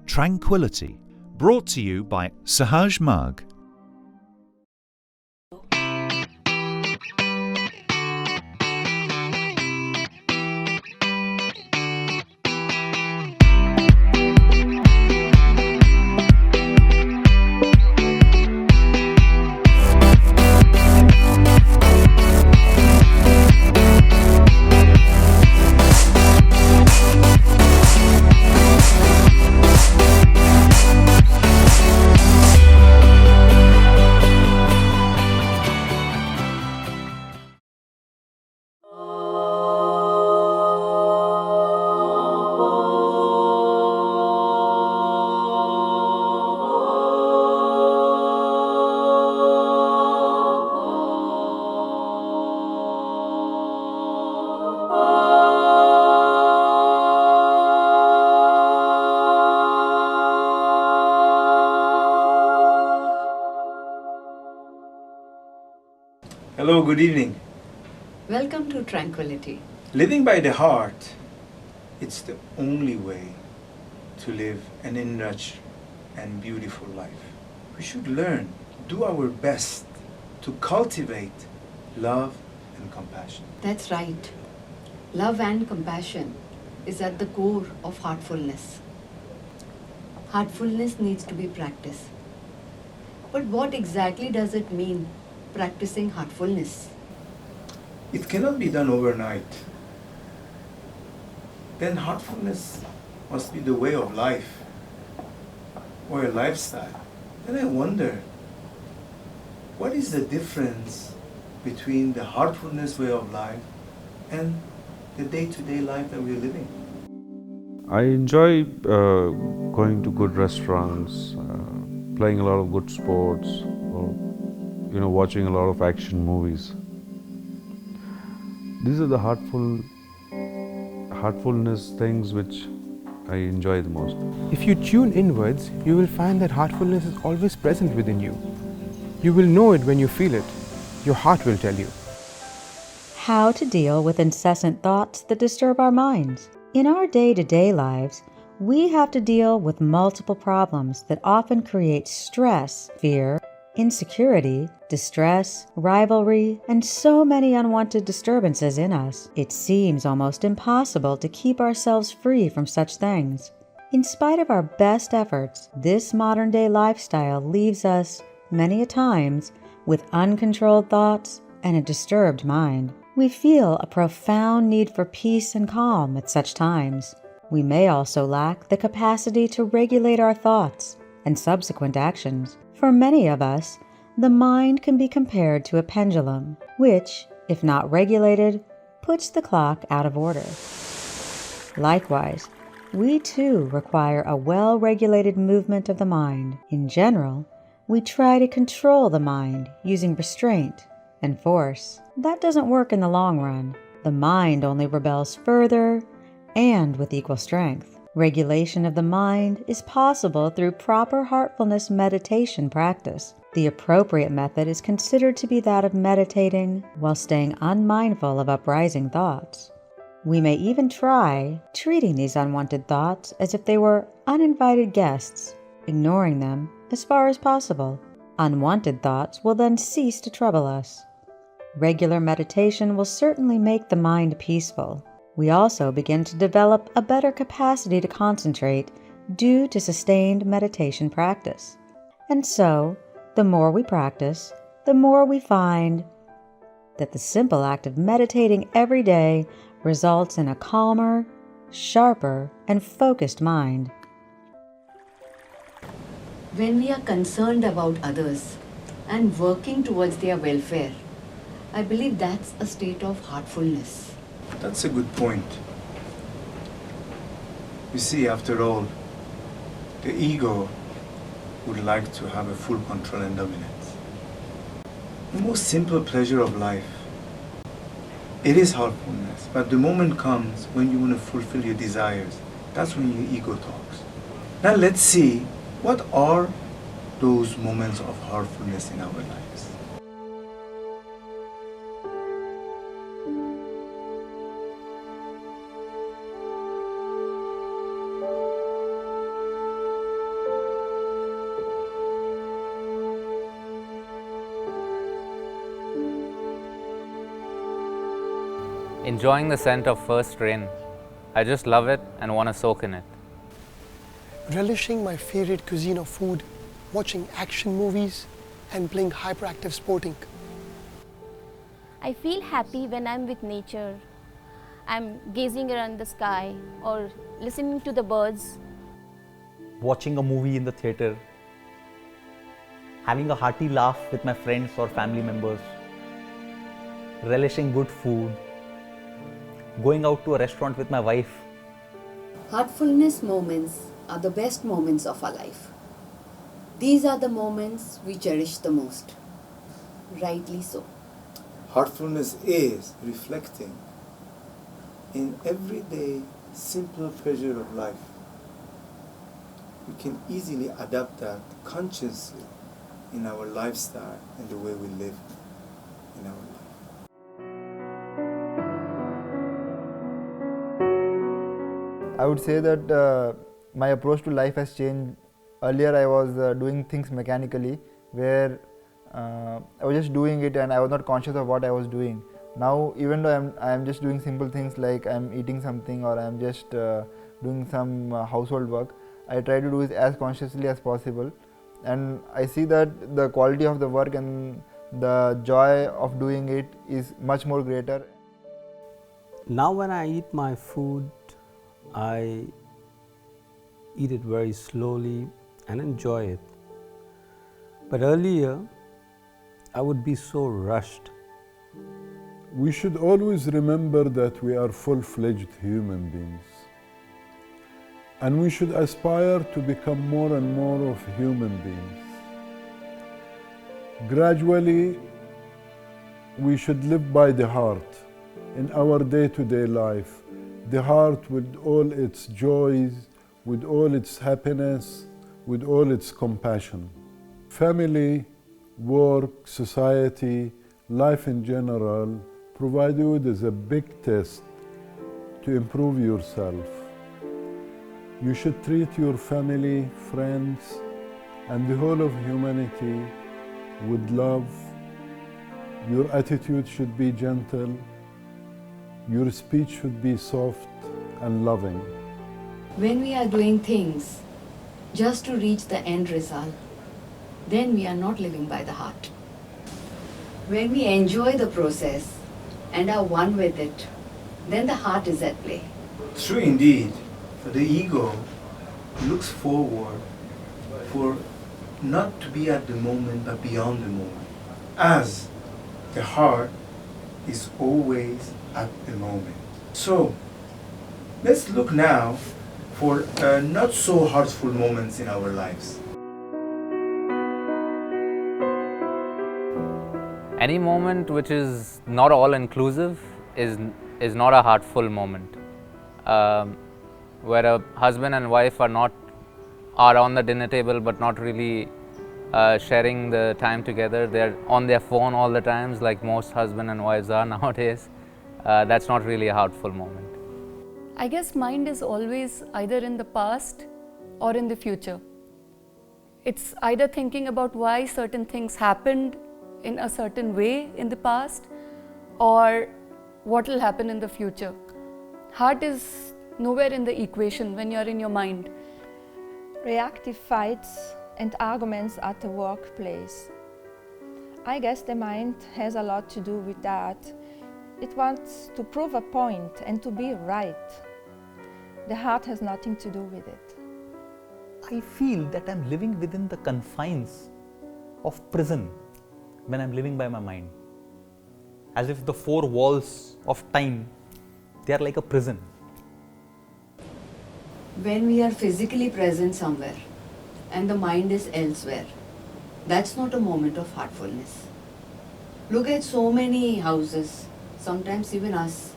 Tranquility, brought to you by Sahaj Mug. Hello, good evening. Welcome to Tranquility. Living by the heart, it's the only way to live an enriched and beautiful life. We should learn, do our best to cultivate love and compassion. That's right. Love and compassion is at the core of heartfulness. Heartfulness needs to be practiced. But what exactly does it mean, practicing heartfulness? It cannot be done overnight. Then heartfulness must be the way of life or a lifestyle. Then I wonder, what is the difference between the heartfulness way of life and the day-to-day life that we're living? I enjoy going to good restaurants, playing a lot of good sports, or watching a lot of action movies. These are the heartfulness things which I enjoy the most. If you tune inwards, you will find that heartfulness is always present within you. You will know it when you feel it. Your heart will tell you. How to deal with incessant thoughts that disturb our minds. In our day-to-day lives, we have to deal with multiple problems that often create stress, fear, insecurity, distress, rivalry, and so many unwanted disturbances in us. It seems almost impossible to keep ourselves free from such things. In spite of our best efforts, this modern-day lifestyle leaves us, many a times, with uncontrolled thoughts and a disturbed mind. We feel a profound need for peace and calm at such times. We may also lack the capacity to regulate our thoughts and subsequent actions. For many of us, the mind can be compared to a pendulum, which, if not regulated, puts the clock out of order. Likewise, we too require a well-regulated movement of the mind. In general, we try to control the mind using restraint and force. That doesn't work in the long run. The mind only rebels further and with equal strength. Regulation of the mind is possible through proper heartfulness meditation practice. The appropriate method is considered to be that of meditating while staying unmindful of uprising thoughts. We may even try treating these unwanted thoughts as if they were uninvited guests, ignoring them as far as possible. Unwanted thoughts will then cease to trouble us. Regular meditation will certainly make the mind peaceful. We also begin to develop a better capacity to concentrate due to sustained meditation practice. And so, the more we practice, the more we find that the simple act of meditating every day results in a calmer, sharper, and focused mind. When we are concerned about others and working towards their welfare, I believe that's a state of heartfulness. That's a good point. You see, after all, the ego would like to have a full control and dominance. The most simple pleasure of life, it is heartfulness, but the moment comes when you want to fulfill your desires. That's when your ego talks. Now let's see, what are those moments of heartfulness in our lives? Enjoying the scent of first rain. I just love it and want to soak in it. Relishing my favorite cuisine of food, watching action movies, and playing hyperactive sporting. I feel happy when I'm with nature. I'm gazing around the sky or listening to the birds. Watching a movie in the theatre, having a hearty laugh with my friends or family members, relishing good food, going out to a restaurant with my wife. Heartfulness moments are the best moments of our life. These are the moments we cherish the most. Rightly so. Heartfulness is reflecting in everyday simple pleasure of life. We can easily adapt that consciously in our lifestyle and the way we live in our life. I would say that my approach to life has changed. Earlier I was doing things mechanically, where I was just doing it and I was not conscious of what I was doing. Now, even though I am just doing simple things like I am eating something or I am just doing some household work, I try to do it as consciously as possible, and I see that the quality of the work and the joy of doing it is much more greater. Now when I eat my food, I eat it very slowly and enjoy it. But earlier, I would be so rushed. We should always remember that we are full-fledged human beings. And we should aspire to become more and more of human beings. Gradually, we should live by the heart in our day-to-day life. The heart with all its joys, with all its happiness, with all its compassion. Family, work, society, life in general provide you with a big test to improve yourself. You should treat your family, friends, and the whole of humanity with love. Your attitude should be gentle. Your speech should be soft and loving. When we are doing things just to reach the end result, then we are not living by the heart. When we enjoy the process and are one with it, then the heart is at play. True indeed. The ego looks forward for not to be at the moment but beyond the moment, as the heart is always at the moment. So let's look now for not so heartful moments in our lives. Any moment which is not all-inclusive is not a heartful moment. Where a husband and wife are on the dinner table but not really sharing the time together. They're on their phone all the times, like most husband and wives are nowadays. That's not really a heartful moment. I guess mind is always either in the past or in the future. It's either thinking about why certain things happened in a certain way in the past or what will happen in the future. Heart is nowhere in the equation when you're in your mind. Reactive fights and arguments at the workplace. I guess the mind has a lot to do with that. It wants to prove a point and to be right. The heart has nothing to do with it. I feel that I'm living within the confines of prison when I'm living by my mind. As if the four walls of time, they are like a prison. When we are physically present somewhere and the mind is elsewhere, that's not a moment of heartfulness. Look at so many houses, sometimes even us.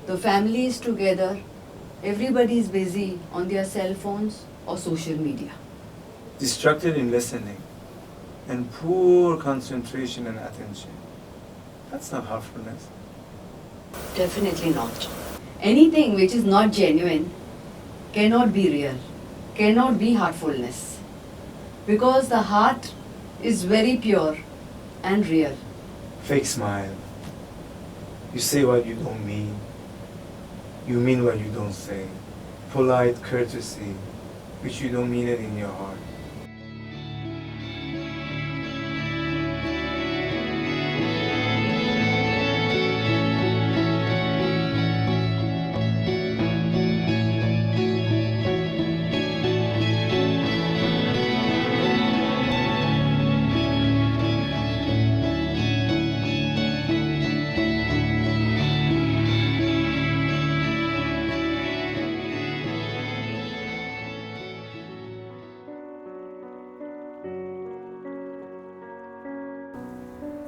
The family is together, everybody is busy on their cell phones or social media. Distracted in listening and poor concentration and attention. That's not heartfulness. Definitely not. Anything which is not genuine cannot be real, cannot be heartfulness. Because the heart is very pure and real. Fake smile. You say what you don't mean. You mean what you don't say. Polite courtesy, which you don't mean it in your heart.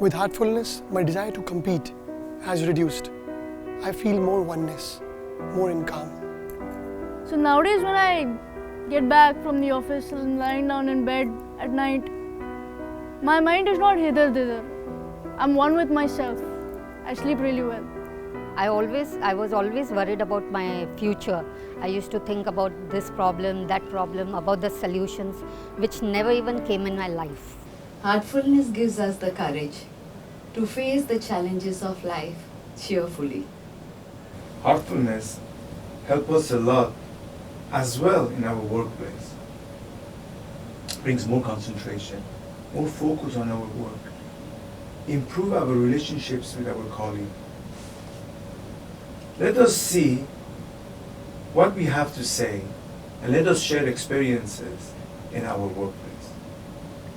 With heartfulness, my desire to compete has reduced. I feel more oneness, more in calm. So nowadays when I get back from the office and lying down in bed at night, my mind is not hither-thither. I'm one with myself. I sleep really well. I was always worried about my future. I used to think about this problem, that problem, about the solutions, which never even came in my life. Heartfulness gives us the courage to face the challenges of life cheerfully. Heartfulness helps us a lot as well in our workplace. Brings more concentration, more focus on our work, improve our relationships with our colleagues. Let us see what we have to say and let us share experiences in our workplace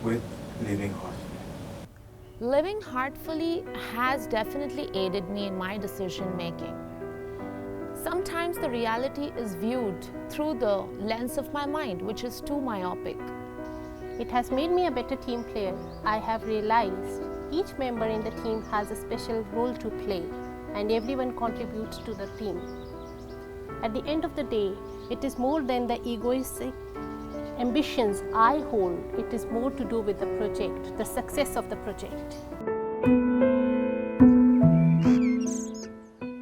with living heartfully. Living heartfully has definitely aided me in my decision making. Sometimes the reality is viewed through the lens of my mind, which is too myopic. It has made me a better team player. I have realized each member in the team has a special role to play and everyone contributes to the team. At the end of the day, it is more than the egoistic ambitions I hold. It is more to do with the project, the success of the project.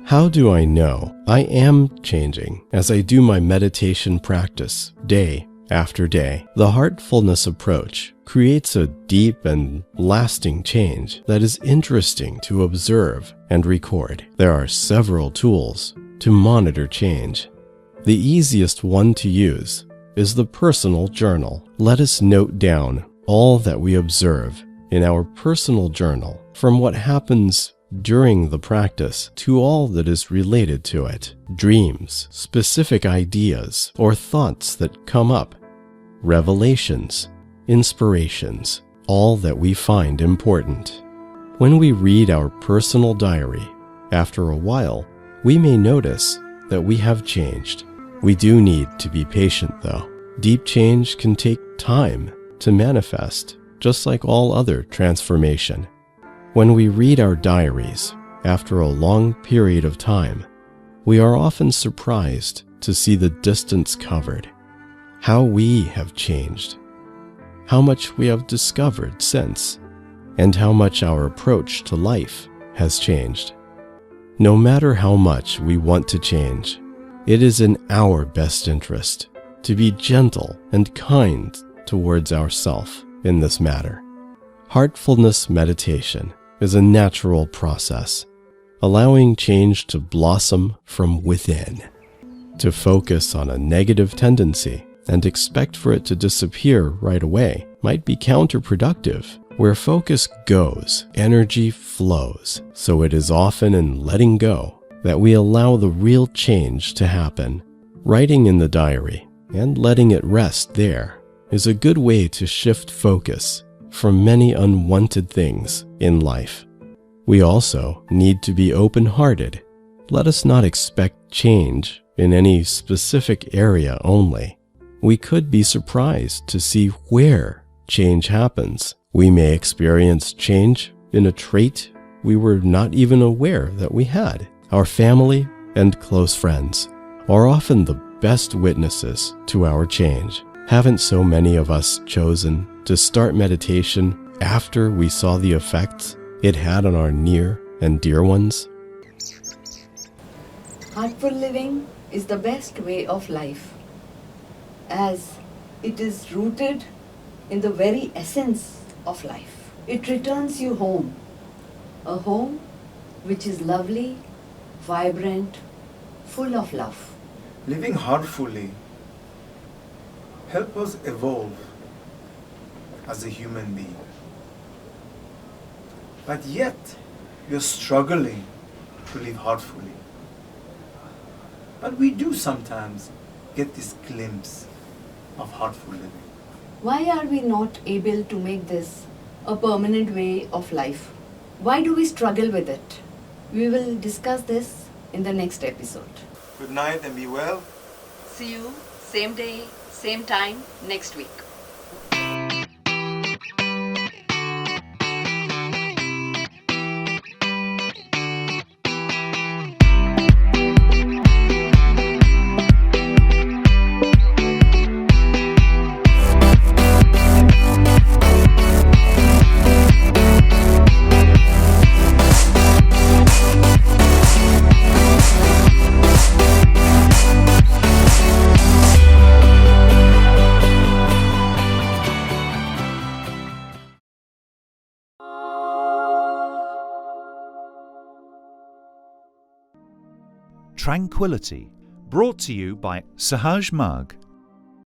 How do I know I am changing as I do my meditation practice day after day? The heartfulness approach creates a deep and lasting change that is interesting to observe and record. There are several tools to monitor change. The easiest one to use is the personal journal. Let us note down all that we observe in our personal journal, from what happens during the practice to all that is related to it. Dreams, specific ideas or thoughts that come up, revelations, inspirations, all that we find important. When we read our personal diary, after a while, we may notice that we have changed. We do need to be patient though. Deep change can take time to manifest, just like all other transformation. When we read our diaries after a long period of time, we are often surprised to see the distance covered, how we have changed, how much we have discovered since, and how much our approach to life has changed. No matter how much we want to change, it is in our best interest to be gentle and kind towards ourselves in this matter. Heartfulness meditation is a natural process, allowing change to blossom from within. To focus on a negative tendency and expect for it to disappear right away might be counterproductive. Where focus goes, energy flows, so it is often in letting go that we allow the real change to happen. Writing in the diary and letting it rest there is a good way to shift focus from many unwanted things in life. We also need to be open-hearted. Let us not expect change in any specific area only. We could be surprised to see where change happens. We may experience change in a trait we were not even aware that we had. Our family and close friends are often the best witnesses to our change. Haven't so many of us chosen to start meditation after we saw the effects it had on our near and dear ones? Heartful living is the best way of life, as it is rooted in the very essence of life. It returns you home, a home which is lovely, vibrant, full of love. Living heartfully helps us evolve as a human being. But yet, we are struggling to live heartfully. But we do sometimes get this glimpse of heartful living. Why are we not able to make this a permanent way of life? Why do we struggle with it? We will discuss this in the next episode. Good night and be well. See you same day, same time next week. Tranquility, brought to you by Sahaj Mug.